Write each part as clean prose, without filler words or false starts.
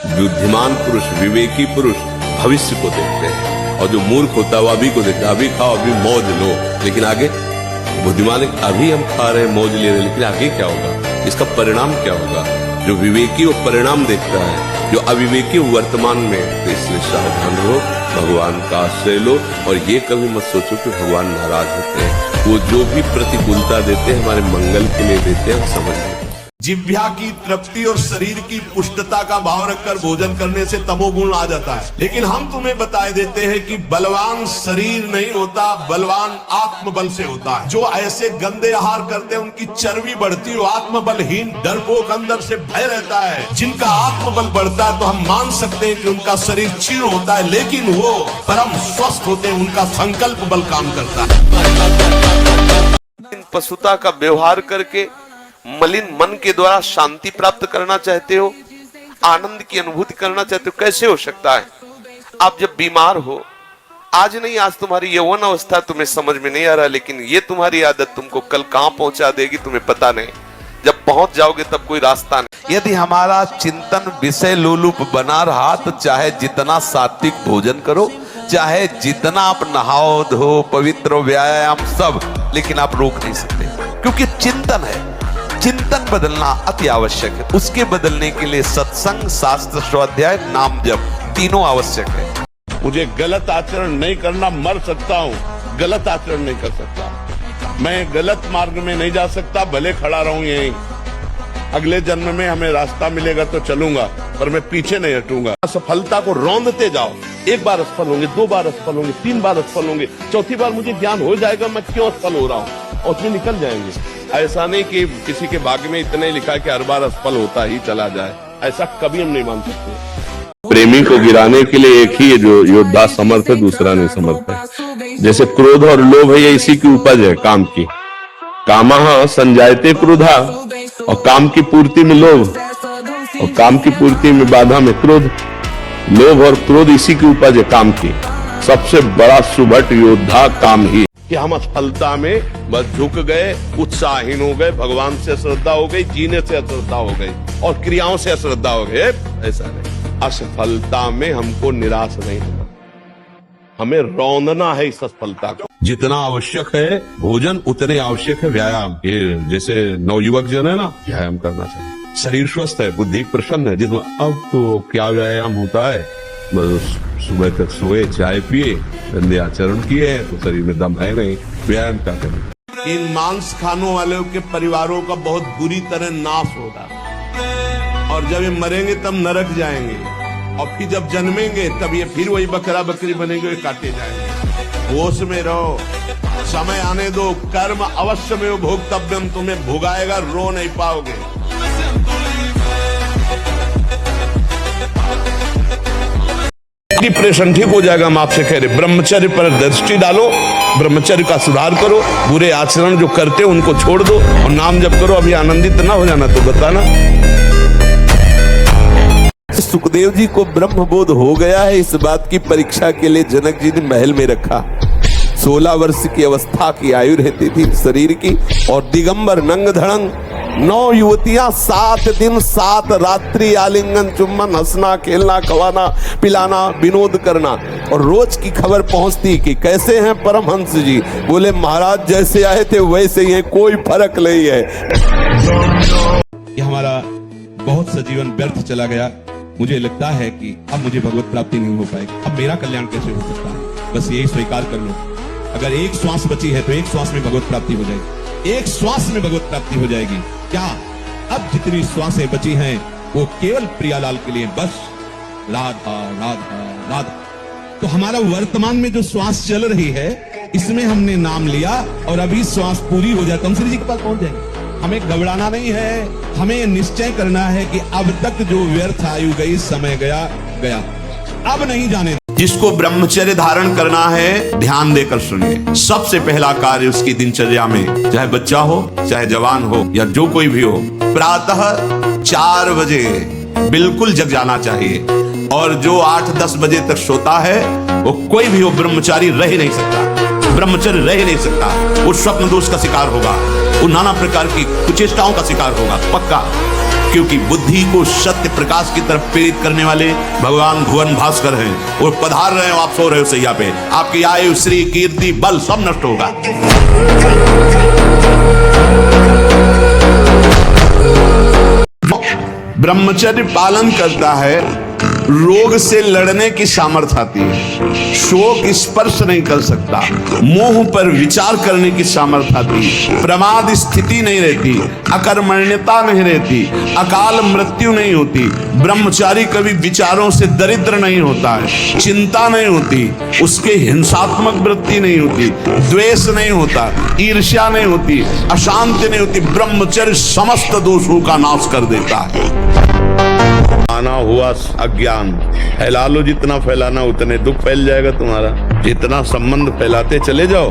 बुद्धिमान पुरुष, विवेकी पुरुष भविष्य को देखते हैं, और जो मूर्ख होता है वो अभी को देखता है। अभी खाओ, अभी मौज लो, लेकिन आगे बुद्धिमान अभी हम खा रहे हैं, मौज ले रहे हैं, लेकिन आगे क्या होगा, इसका परिणाम क्या होगा। जो विवेकी वो परिणाम देखता है, जो अविवेकी वर्तमान में। तो इसलिए सावधान रहो, भगवान का आश्रय लो, और ये कभी मत सोचो कि भगवान नाराज होते हैं। वो जो भी प्रतिकूलता देते हैं हमारे मंगल के लिए देते हैं, समझ लो। जिह्वा की तृप्ति और शरीर की पुष्टता का भाव रखकर भोजन करने से तमोगुण आ जाता है। लेकिन हम तुम्हें बताए देते हैं कि बलवान शरीर नहीं होता, बलवान आत्मबल से होता है। जो ऐसे गंदे आहार करते हैं उनकी चर्बी बढ़ती है, आत्मबलहीन डरपोक अंदर से भय रहता है। जिनका आत्मबल बढ़ता है तो हम मान सकते हैं कि उनका शरीर क्षीण होता है, लेकिन वो परम स्वस्थ होते हैं, उनका संकल्प बल काम करता है। पशुता का व्यवहार करके मलिन मन के द्वारा शांति प्राप्त करना चाहते हो, आनंद की अनुभूति करना चाहते हो, कैसे हो सकता है। आप जब बीमार हो, आज नहीं आज तुम्हारी यौवन अवस्था तुम्हें समझ में नहीं आ रहा, लेकिन ये तुम्हारी आदत तुमको कल कहां पहुंचा देगी तुम्हें पता नहीं। जब पहुंच जाओगे तब कोई रास्ता नहीं। यदि हमारा चिंतन विषय लोलुप बना रहा तो चाहे जितना सात्विक भोजन करो, चाहे जितना आप नहाओ धो पवित्र व्यायाम सब, लेकिन आप रोक नहीं सकते, क्योंकि चिंतन है। चिंतन बदलना अति आवश्यक है। उसके बदलने के लिए सत्संग, शास्त्र स्वाध्याय, नाम जप तीनों आवश्यक है। मुझे गलत आचरण नहीं करना, मर सकता हूँ, गलत आचरण नहीं कर सकता। मैं गलत मार्ग में नहीं जा सकता, भले खड़ा रहूं यहीं। अगले जन्म में हमें रास्ता मिलेगा तो चलूंगा, पर मैं पीछे नहीं हटूंगा। सफलता को रौंदते जाओ। एक बार असफल होंगे, दो बार असफल होंगे, तीन बार असफल होंगे, चौथी बार मुझे ज्ञान हो जाएगा मैं क्यों असफल हो रहा हूँ, और उसमें निकल जाएंगे। ऐसा नहीं कि किसी के भाग्य में इतना ही लिखा है कि हर बार असफल होता ही चला जाए, ऐसा कभी हम नहीं मान सकते। प्रेमी को गिराने के लिए एक ही जो योद्धा समर्थ है, दूसरा नहीं समर्थ है। जैसे क्रोध और लोभ है, ये इसी की उपज है, काम की। कामः संजायते क्रोधा, और काम की पूर्ति में लोभ, और काम की पूर्ति में बाधा में क्रोध। लोभ और क्रोध इसी की उपज है, काम की। सबसे बड़ा सुभट योद्धा काम ही। कि हम असफलता में बस झुक गए, उत्साहहीन हो गए, भगवान से अश्रद्धा हो गई, जीने से अश्रद्धा हो गई, और क्रियाओं से अश्रद्धा हो गए। ऐसा नहीं, असफलता में हमको निराश नहीं होना, हमें रौंदना है इस असफलता को। जितना आवश्यक है भोजन, उतने आवश्यक है व्यायाम। ये जैसे नवयुवक जन है ना, व्यायाम करना चाहिए। शरीर स्वस्थ है, बुद्धि प्रसन्न है, जिसमें अब तो क्या व्यायाम होता है, बस सुबह तक सोए, चाय पिए, गंदे आचरण किए, तो शरीर में दम है नहीं, व्यायाम क्या करें। इन मांस खानों वालों के परिवारों का बहुत बुरी तरह नाश होगा, और जब ये मरेंगे तब नरक जाएंगे, और फिर जब जन्मेंगे तब ये फिर वही बकरा बकरी बनेंगे, काटे जाएंगे। होश में रहो, समय आने दो, कर्म अवश्य में भोक्तव्यम, तुम्हें भुगाएगा, रो नहीं पाओगे। डिप्रेशन ठीक हो जाएगा। हम आपसे कह रहे ब्रह्मचर्य पर दृष्टि डालो, ब्रह्मचर्य का सुधार करो, बुरे आचरण जो करते उनको छोड़ दो, और नाम जप करो। अभी आनंदित ना हो जाना तो बताना। सुखदेव जी को ब्रह्म बोध हो गया है, इस बात की परीक्षा के लिए जनक जी ने महल में रखा। 16 वर्ष की अवस्था की आयु रहती थी शरीर की, और दिगंबर नंग धड़ंग 9 युवतियां 7 दिन 7 रात्रि आलिंगन चुम्बन, हंसना खेलना खवाना पिलाना विनोद करना। और रोज की खबर पहुंचती कि कैसे हैं परमहंस जी। बोले महाराज जैसे आए थे वैसे ही हैं, कोई फर्क नहीं है। ये हमारा बहुत सा जीवन व्यर्थ चला गया। मुझे लगता है कि अब मुझे भगवत प्राप्ति नहीं हो पाएगी, अब मेरा कल्याण कैसे हो सकता है। बस यही स्वीकार कर लो, अगर एक श्वास बची है तो एक श्वास में भगवत प्राप्ति हो जाएगी, एक श्वास में भगवत प्राप्ति हो जाएगी। क्या अब जितनी श्वासें बची हैं वो केवल प्रियालाल के लिए, बस राधा राधा राधा। तो हमारा वर्तमान में जो श्वास चल रही है, इसमें हमने नाम लिया, और अभी श्वास पूरी हो जाए तो हम श्री जी के पास पहुंच जाएंगे। हमें घबराना नहीं है, हमें निश्चय करना है कि अब तक जो व्यर्थ आयु गई, समय गया गया, अब नहीं जाने। जिसको ब्रह्मचर्य धारण करना है, ध्यान देकर सुनिए। सबसे पहला कार्य उसकी दिनचर्या में, चाहे बच्चा हो, चाहे जवान हो, या जो कोई भी हो, प्रातः 4 बजे बिल्कुल जग जाना चाहिए। और जो 8-10 बजे तक सोता है, वो कोई भी हो, ब्रह्मचारी रह ही नहीं सकता, ब्रह्मचर्य रह ही नहीं सकता। वो स्वप्न दोष का शिकार होगा, वो नाना प्रकार की कुचेष्टाओं का शिकार होगा, पक्का। क्योंकि बुद्धि को सत्य प्रकाश की तरफ प्रेरित करने वाले भगवान भुवन भास्कर हैं। वो पधार रहे हो, आप सो रहे हो सैया पे, आपकी आयु श्री कीर्ति बल सब नष्ट होगा। ब्रह्मचर्य पालन करता है, रोग से लड़ने की सामर्थ्य आती है, शोक स्पर्श नहीं कर सकता, मोह पर विचार करने की सामर्थ्य आती है, प्रमाद स्थिति नहीं रहती, अकर्मण्यता नहीं रहती, अकाल मृत्यु नहीं होती, ब्रह्मचारी कभी विचारों से दरिद्र नहीं होता है, चिंता नहीं होती, उसके हिंसात्मक वृत्ति नहीं होती, द्वेष नहीं होता, ईर्ष्या नहीं होती, अशांति नहीं होती। ब्रह्मचर्य समस्त दोषों का नाश कर देता है। आना हुआ अज्ञान, फैला लो जितना फैलाना, उतने दुख फैल जाएगा तुम्हारा। जितना संबंध फैलाते चले जाओ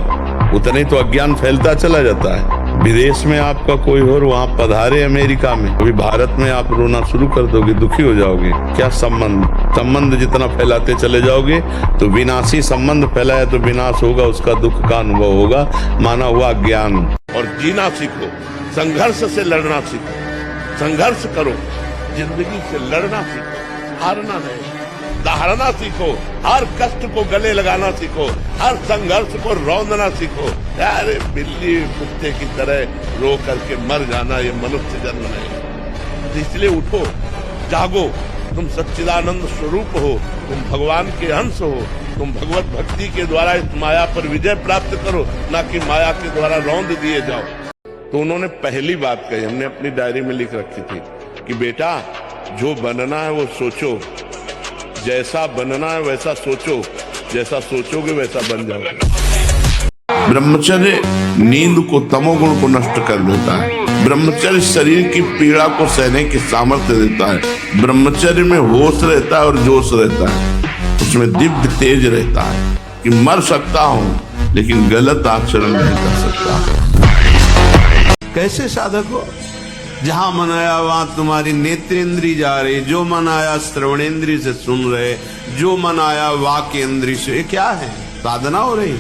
उतने तो अज्ञान फैलता चला जाता है। विदेश में आपका कोई और वहां पधारे अमेरिका में, अभी भारत में आप रोना शुरू कर दोगे, दुखी हो जाओगे। क्या संबंध जितना फैलाते चले जाओगे तो विनाशी संबंध फैलाया तो विनाश होगा, उसका दुख का अनुभव होगा। माना हुआ ज्ञान। और जीना सीखो, संघर्ष से लड़ना सीखो, संघर्ष करो, जिंदगी से लड़ना सीखो, हारना नहीं, दहाड़ना सीखो, हर कष्ट को गले लगाना सीखो, हर संघर्ष को रौंदना सीखो। अरे बिल्ली कुत्ते की तरह रो करके मर जाना ये मनुष्य जन्म नहीं। तो इसलिए उठो, जागो, तुम सच्चिदानंद स्वरूप हो, तुम भगवान के अंश हो, तुम भगवत भक्ति के द्वारा इस माया पर विजय प्राप्त करो, ना कि माया के द्वारा रौंद दिए जाओ। तो उन्होंने पहली बात कही, हमने अपनी डायरी में लिख रखी थी कि बेटा जो बनना है वो सोचो, जैसा बनना है वैसा सोचो, जैसा सोचोगे वैसा बन जाओगे। ब्रह्मचर्य नींद को, तमोगुण को नष्ट कर देता है। ब्रह्मचर्य शरीर की पीड़ा को सहने की सामर्थ्य देता है। ब्रह्मचर्य में होश रहता है और जोश रहता है, उसमें दिव्य तेज रहता है कि मर सकता हूं लेकिन गलत आचरण नहीं कर सकता। कैसे साधक हो? जहां मन आया वहां तुम्हारी नेत्रेंद्री जा रही, जो मन आया श्रवणेंद्री से सुन रहे, जो मन आया वाक्येंद्री से। ये क्या है? साधना हो रही।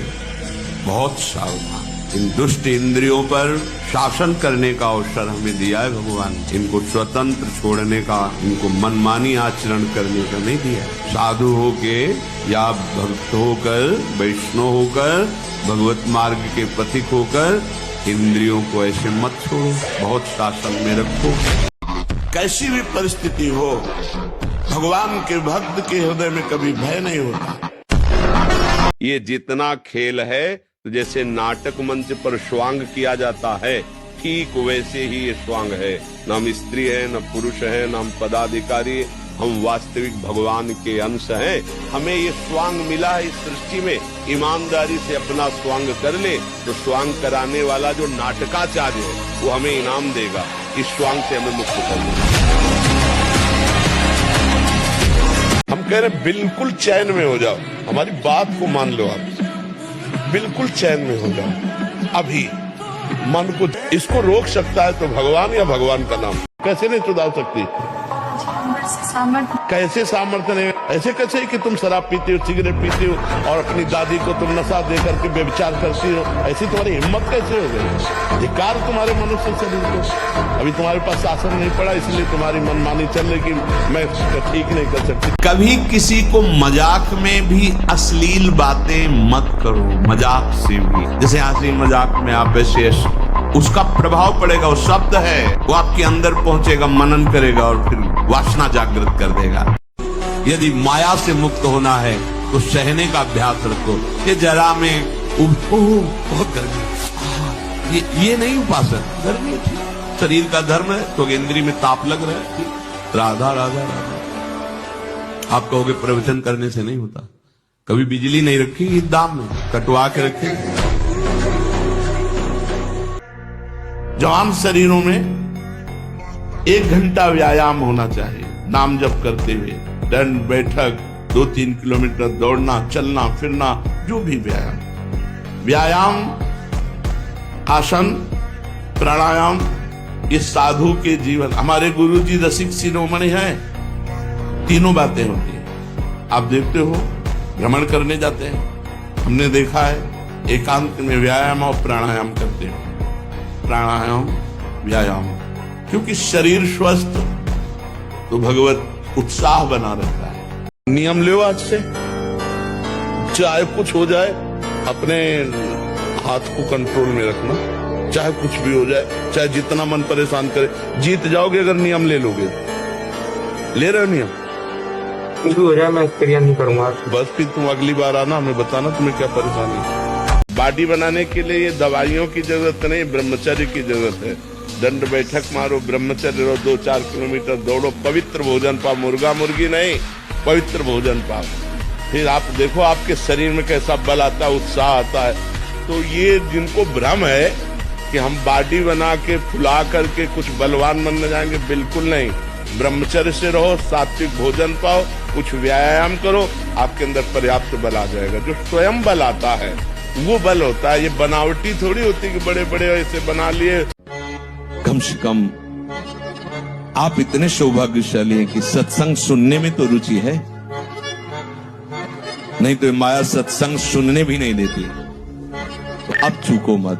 बहुत सावधान, इन दुष्ट इंद्रियों पर शासन करने का अवसर हमें दिया है भगवान। इनको स्वतंत्र छोड़ने का, इनको मनमानी आचरण करने का नहीं दिया। साधु होके या भक्त होकर, वैष्णव होकर, भगवत मार्ग के पथिक होकर इंद्रियों को ऐसे मत छोड़ो, बहुत शासन में रखो। कैसी भी परिस्थिति हो, भगवान के भक्त के हृदय में कभी भय नहीं होता। ये जितना खेल है, तो जैसे नाटक मंच पर स्वांग किया जाता है, ठीक वैसे ही ये स्वांग है। न हम स्त्री है, न पुरुष है, न हम पदाधिकारी, हम वास्तविक भगवान के अंश हैं। हमें ये स्वांग मिला है इस सृष्टि में, ईमानदारी से अपना स्वांग कर ले तो स्वांग कराने वाला जो नाटकाचार्य है वो हमें इनाम देगा। इस स्वांग से हमें मुक्त कर देगा। हम कह रहे बिल्कुल चैन में हो जाओ, हमारी बात को मान लो, आप बिल्कुल चैन में हो जाओ। अभी मन को इसको रोक सकता है तो भगवान या भगवान का नाम। कैसे नहीं सुधार सकती? कैसे सामर्थ्य नहीं? ऐसे कैसे कि तुम शराब पीती हो, सिगरेट पीती हो और अपनी दादी को तुम नशा दे करके व्यभिचार करती हो? ऐसी तुम्हारी हिम्मत कैसे हो गई? धिक्कार तुम्हारे मनुष्य शरीर को। अभी तुम्हारे पास शासन नहीं पड़ा, इसलिए तुम्हारी मनमानी चल रही कि मैं ठीक नहीं कर सकती। कभी किसी को मजाक में भी अश्लील बातें मत करो, मजाक से भी। जैसे हंसी मजाक में आप ऐसे, उसका प्रभाव पड़ेगा, वो शब्द है, वो आपके अंदर पहुंचेगा, मनन करेगा और फिर वासना जागृत कर देगा। यदि माया से मुक्त होना है तो सहने का अभ्यास रखो। ये जरा में बहुत गर्मी, ये नहीं उपासना। गर्मी शरीर का धर्म है तो इंद्री में ताप लग रहा है, राधा राधा राधा। आप कहोगे प्रवचन करने से नहीं होता। कभी बिजली नहीं रखी दाम में, कटवा के रखे। जवान शरीरों में 1 घंटा व्यायाम होना चाहिए। नाम जप करते हुए, दंड बैठक, 2-3 किलोमीटर दौड़ना, चलना फिरना, जो भी व्यायाम, आसन, प्राणायाम, ये साधु के जीवन। हमारे गुरु जी रसिक शिरोमणि हैं, तीनों बातें होती हैं। आप देखते हो, भ्रमण करने जाते हैं, हमने देखा है एकांत में व्यायाम और प्राणायाम करते हैं। प्राणायाम, व्यायाम, क्योंकि शरीर स्वस्थ तो भगवत उत्साह बना रहता है। नियम लो आज से, चाहे कुछ हो जाए अपने हाथ को कंट्रोल में रखना, चाहे कुछ भी हो जाए, चाहे जितना मन परेशान करे, जीत जाओगे अगर नियम ले लोगे। ले रहे हो नियम? कुछ भी हो जाए मैं एक्सपीरियंस नहीं करूंगा। बस फिर तुम अगली बार आना, हमें बताना तुम्हें क्या परेशानी है। बॉडी बनाने के लिए ये दवाइयों की जरूरत नहीं, ब्रह्मचर्य की जरूरत है। दंड बैठक मारो, ब्रह्मचर्य रहो, 2-4 किलोमीटर दौड़ो, पवित्र भोजन पाओ, मुर्गा मुर्गी नहीं, पवित्र भोजन पाओ। फिर आप देखो आपके शरीर में कैसा बल आता है, उत्साह आता है। तो ये जिनको भ्रम है कि हम बॉडी बना के फुला करके कुछ बलवान बन जाएंगे, बिल्कुल नहीं। ब्रह्मचर्य से रहो, सात्विक भोजन पाओ, कुछ व्यायाम करो, आपके अंदर पर्याप्त बल आ जाएगा। जो स्वयं बल आता है वो बल होता है, ये बनावटी थोड़ी होती कि बड़े बड़े ऐसे बना लिए। कम से कम आप इतने सौभाग्यशाली हैं कि सत्संग सुनने में तो रुचि है, नहीं तो माया सत्संग सुनने भी नहीं देती। तो अब चूको मत,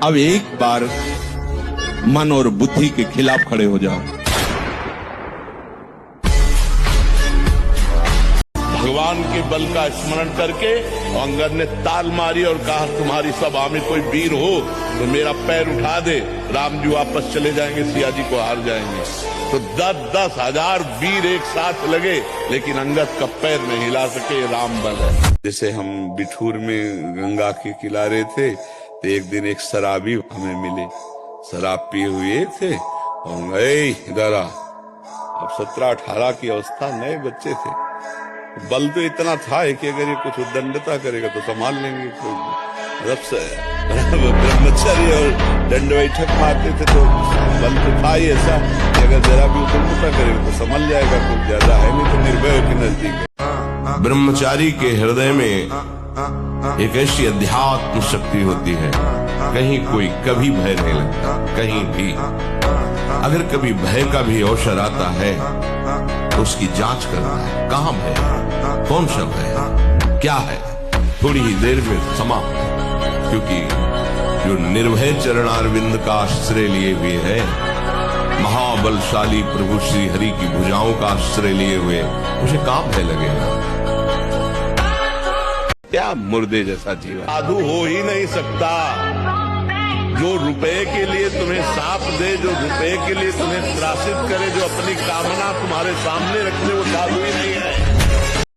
अब एक बार मन और बुद्धि के खिलाफ खड़े हो जाओ। भगवान के बल का स्मरण करके अंगद ने ताल मारी और कहा तुम्हारी सभा में कोई वीर हो तो मेरा पैर उठा दे, राम जी वापस चले जाएंगे, सिया जी को हार जाएंगे। तो 10-10 हजार वीर एक साथ लगे, लेकिन अंगद का पैर नहीं हिला सके, राम बल है। जैसे हम बिठूर में गंगा के किनारे थे तो एक दिन एक शराबी हमें मिले, शराब पिए हुए थे और गए इधर आ। अब 17-18 की अवस्था, नए बच्चे थे। बल तो इतना था कि अगर ये कुछ उद्दंडता करेगा तो संभाल लेंगे। रब से ब्रह्मचर्य और दंड बैठक मारते थे तो बल तो था ही ऐसा कि अगर जरा भी उद्दंडता करेगा तो संभल जाएगा, कुछ ज्यादा है नहीं तो निर्भय के नजदीक है। ब्रह्मचारी के हृदय में एक ऐसी अध्यात्म शक्ति होती है, कहीं कोई कभी भय नहीं लगता, कहीं भी। अगर कभी भय का भी अवसर आता है तो उसकी जांच करना है, कहां भय है, कौन सा भय है, क्या है, थोड़ी ही देर में समाप्त। क्योंकि जो निर्भय चरणारविंद का आश्रय लिए हुए है, महाबलशाली प्रभु श्री हरि की भुजाओं का आश्रय लिए हुए, मुझे कहां भय लगेगा। क्या मुर्दे जैसा जीवन, साधु हो ही नहीं सकता। जो रुपए के लिए तुम्हें साप दे, जो रुपए के लिए तुम्हें त्रासित करे, जो अपनी कामना तुम्हारे सामने रखने, वो साधु ही नहीं है।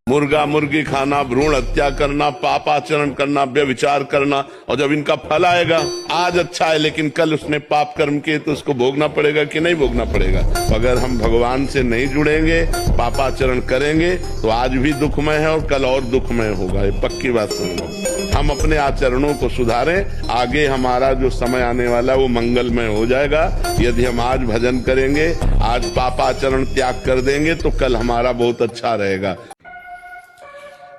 मुर्गा मुर्गी खाना, भ्रूण हत्या करना, पापाचरण करना, व्यभिचार करना, और जब इनका फल आएगा, आज अच्छा है लेकिन कल उसने पाप कर्म किए तो उसको भोगना पड़ेगा कि नहीं भोगना पड़ेगा। तो अगर हम भगवान से नहीं जुड़ेंगे, पापाचरण करेंगे तो आज भी दुखमय है और कल और दुखमय होगा, ये पक्की बात सुन लो। हम अपने आचरणों को सुधारें, आगे हमारा जो समय आने वाला है वो मंगलमय हो जाएगा। यदि हम आज भजन करेंगे, आज पापाचरण त्याग कर देंगे तो कल हमारा बहुत अच्छा रहेगा।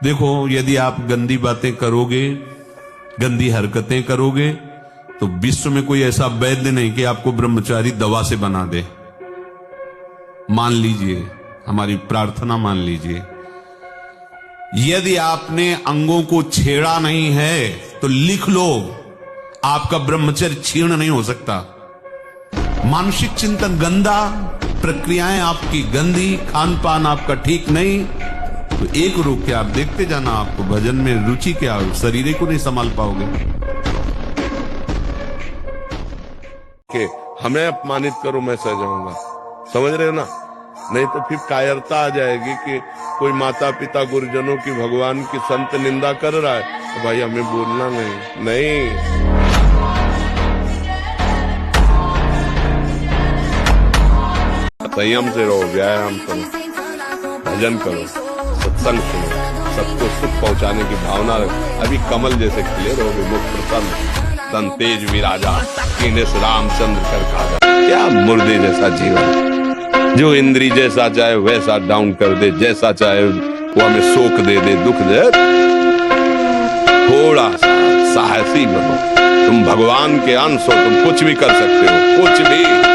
देखो, यदि आप गंदी बातें करोगे, गंदी हरकतें करोगे, तो विश्व में कोई ऐसा वैद्य नहीं कि आपको ब्रह्मचारी दवा से बना दे। मान लीजिए, हमारी प्रार्थना मान लीजिए, यदि आपने अंगों को छेड़ा नहीं है तो लिख लो, आपका ब्रह्मचर्य क्षीण नहीं हो सकता। मानसिक चिंतन गंदा, प्रक्रियाएं आपकी गंदी, खान पान आपका ठीक नहीं, तो एक रोक के आप देखते जाना, आपको भजन में रुचि क्या हो, शरीर को नहीं संभाल पाओगे। कि हमें अपमानित करो मैं सह जाऊंगा, समझ रहे हो ना? नहीं तो फिर कायरता आ जाएगी कि कोई माता पिता गुरुजनों की, भगवान की, संत निंदा कर रहा है तो भाई हमें बोलना नहीं। संयम से रहो, व्यायाम करो, भजन करो, सत्संग सुनो, सबको सुख पहुंचाने की भावना रखो। अभी कमल जैसे खिले रहोगे, मुख प्रसन्न, तन तेज विराजा, कीनेस रामचंद्र कर खाजा। क्या मुर्दे जैसा जीवन, जो इंद्री जैसा चाहे वैसा डाउन कर दे, जैसा चाहे वो हमें शोक दे दे, दुख दे। थोड़ा सा साहसी बनो, तुम भगवान के अंश हो, तुम कुछ भी कर सकते हो, कुछ भी।